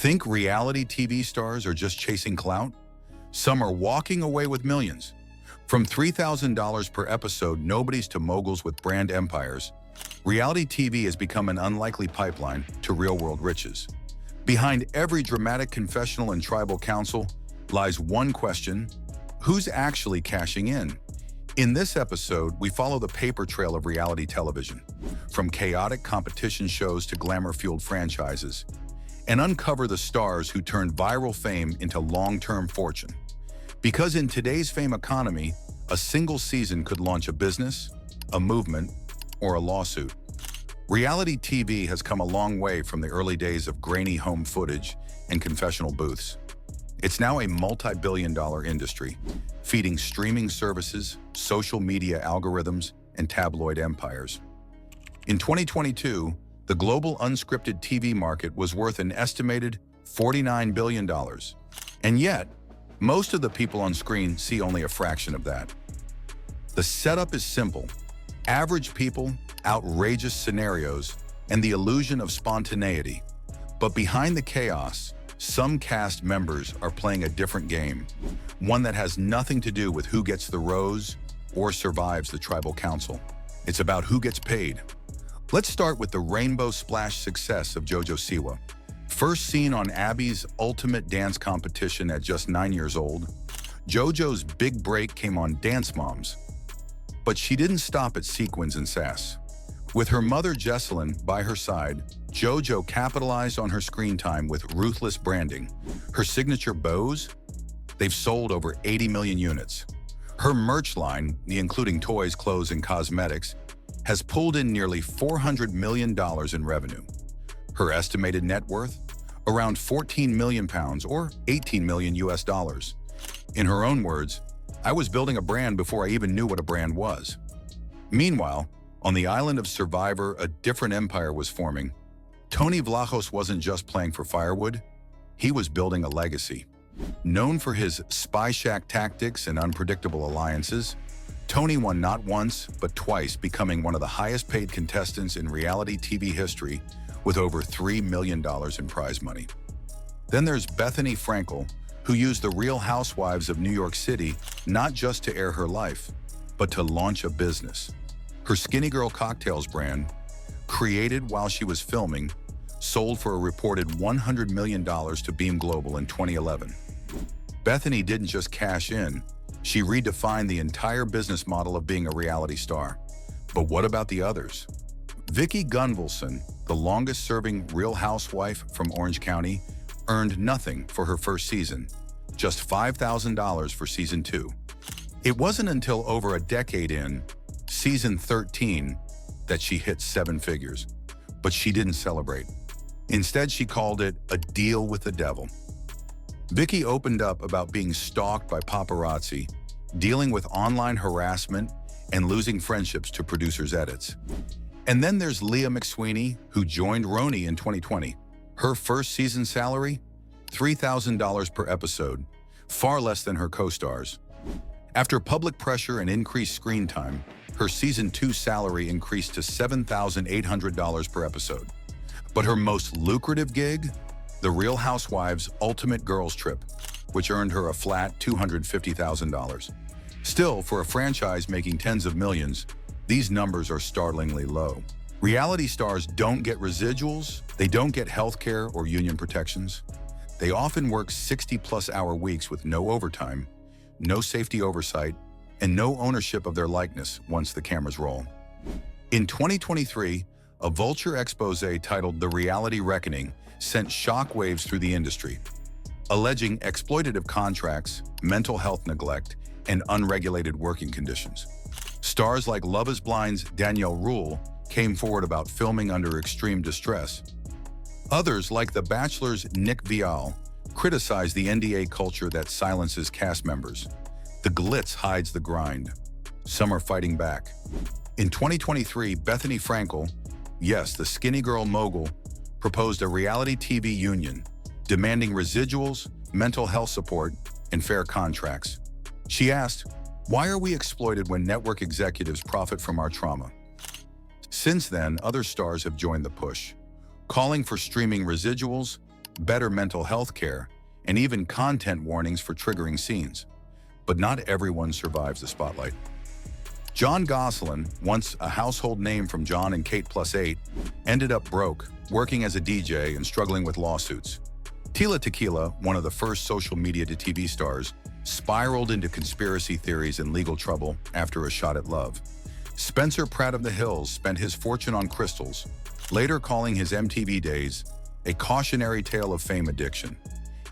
Think reality TV stars are just chasing clout? Some are walking away with millions. From $3,000 per episode nobodies to moguls with brand empires, reality TV has become an unlikely pipeline to real-world riches. Behind every dramatic confessional and tribal council lies one question: who's actually cashing in? In this episode, we follow the paper trail of reality television, from chaotic competition shows to glamour-fueled franchises, and uncover the stars who turned viral fame into long-term fortune. Because in today's fame economy, a single season could launch a business, a movement, or a lawsuit. Reality TV has come a long way from the early days of grainy home footage and confessional booths. It's now a multi-billion-dollar industry, feeding streaming services, social media algorithms, and tabloid empires. In 2022, the global unscripted TV market was worth an estimated $49 billion. And yet, most of the people on screen see only a fraction of that. The setup is simple: average people, outrageous scenarios, and the illusion of spontaneity. But behind the chaos, some cast members are playing a different game, one that has nothing to do with who gets the rose or survives the tribal council. It's about who gets paid. Let's start with the rainbow splash success of JoJo Siwa. First seen on Abby's Ultimate Dance competition at just 9 years old, JoJo's big break came on Dance Moms. But she didn't stop at sequins and sass. With her mother Jesselyn by her side, JoJo capitalized on her screen time with ruthless branding. Her signature bows? They've sold over 80 million units. Her merch line, including toys, clothes, and cosmetics, has pulled in nearly $400 million in revenue. Her estimated net worth? Around 14 million pounds or 18 million US dollars. In her own words, "I was building a brand before I even knew what a brand was." Meanwhile, on the island of Survivor, a different empire was forming. Tony Vlachos wasn't just playing for firewood, he was building a legacy. Known for his spy shack tactics and unpredictable alliances, Tony won not once, but twice, becoming one of the highest-paid contestants in reality TV history with over $3 million in prize money. Then there's Bethany Frankel, who used the Real Housewives of New York City not just to air her life, but to launch a business. Her Skinny Girl Cocktails brand, created while she was filming, sold for a reported $100 million to Beam Global in 2011. Bethany didn't just cash in, she redefined the entire business model of being a reality star. But what about the others? Vicki Gunvalson, the longest-serving Real Housewife from Orange County, earned nothing for her first season, just $5,000 for season 2. It wasn't until over a decade in, season 13, that she hit 7 figures. But she didn't celebrate. Instead, she called it a deal with the devil. Vicki opened up about being stalked by paparazzi, dealing with online harassment, and losing friendships to producers' edits. And then there's Leah McSweeney, who joined Roni in 2020. Her first season salary? $3,000 per episode, far less than her co-stars. After public pressure and increased screen time, her season 2 salary increased to $7,800 per episode. But her most lucrative gig? The Real Housewives Ultimate Girls Trip, which earned her a flat $250,000. Still, for a franchise making tens of millions, these numbers are startlingly low. Reality stars don't get residuals, they don't get healthcare or union protections. They often work 60-plus hour weeks with no overtime, no safety oversight, and no ownership of their likeness once the cameras roll. In 2023, a Vulture expose titled "The Reality Reckoning" sent shockwaves through the industry, alleging exploitative contracts, mental health neglect, and unregulated working conditions. Stars like Love is Blind's Danielle Rule came forward about filming under extreme distress. Others, like The Bachelor's Nick Viall, criticized the NDA culture that silences cast members. The glitz hides the grind. Some are fighting back. In 2023, Bethany Frankel, yes, the skinny girl mogul, proposed a reality TV union, demanding residuals, mental health support, and fair contracts. She asked, "Why are we exploited when network executives profit from our trauma?" Since then, other stars have joined the push, calling for streaming residuals, better mental health care, and even content warnings for triggering scenes. But not everyone survives the spotlight. John Gosselin, once a household name from John and Kate Plus 8, ended up broke, working as a DJ and struggling with lawsuits. Tila Tequila, one of the first social media to TV stars, spiraled into conspiracy theories and legal trouble after a shot at love. Spencer Pratt of the Hills spent his fortune on crystals, later calling his MTV days a cautionary tale of fame addiction.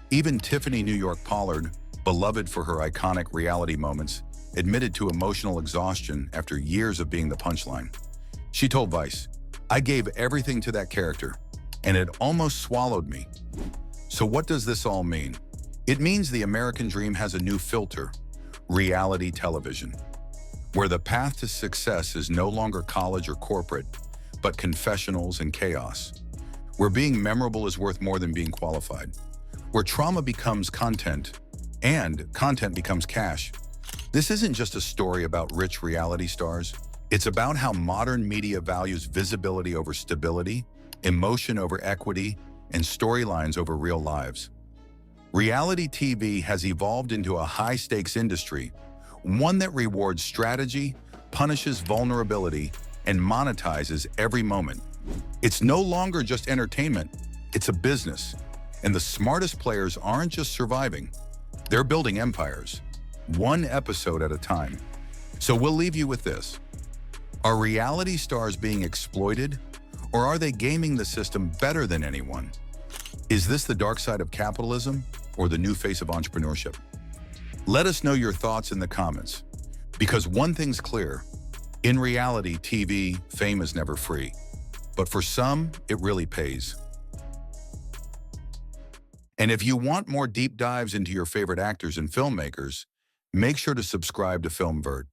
Even Tiffany New York Pollard, beloved for her iconic reality moments, admitted to emotional exhaustion after years of being the punchline. She told Vice, "I gave everything to that character, and it almost swallowed me." So what does this all mean? It means the American dream has a new filter: reality television, where the path to success is no longer college or corporate, but confessionals and chaos, where being memorable is worth more than being qualified, where trauma becomes content and content becomes cash. This isn't just a story about rich reality stars. It's about how modern media values visibility over stability, emotion over equity, and storylines over real lives. Reality TV has evolved into a high-stakes industry, one that rewards strategy, punishes vulnerability, and monetizes every moment. It's no longer just entertainment, it's a business. And the smartest players aren't just surviving, they're building empires, one episode at a time. So we'll leave you with this. Are reality stars being exploited, or are they gaming the system better than anyone? Is this the dark side of capitalism, or the new face of entrepreneurship? Let us know your thoughts in the comments, because one thing's clear: in reality TV, fame is never free, but for some, it really pays. And if you want more deep dives into your favorite actors and filmmakers, make sure to subscribe to FilmVert.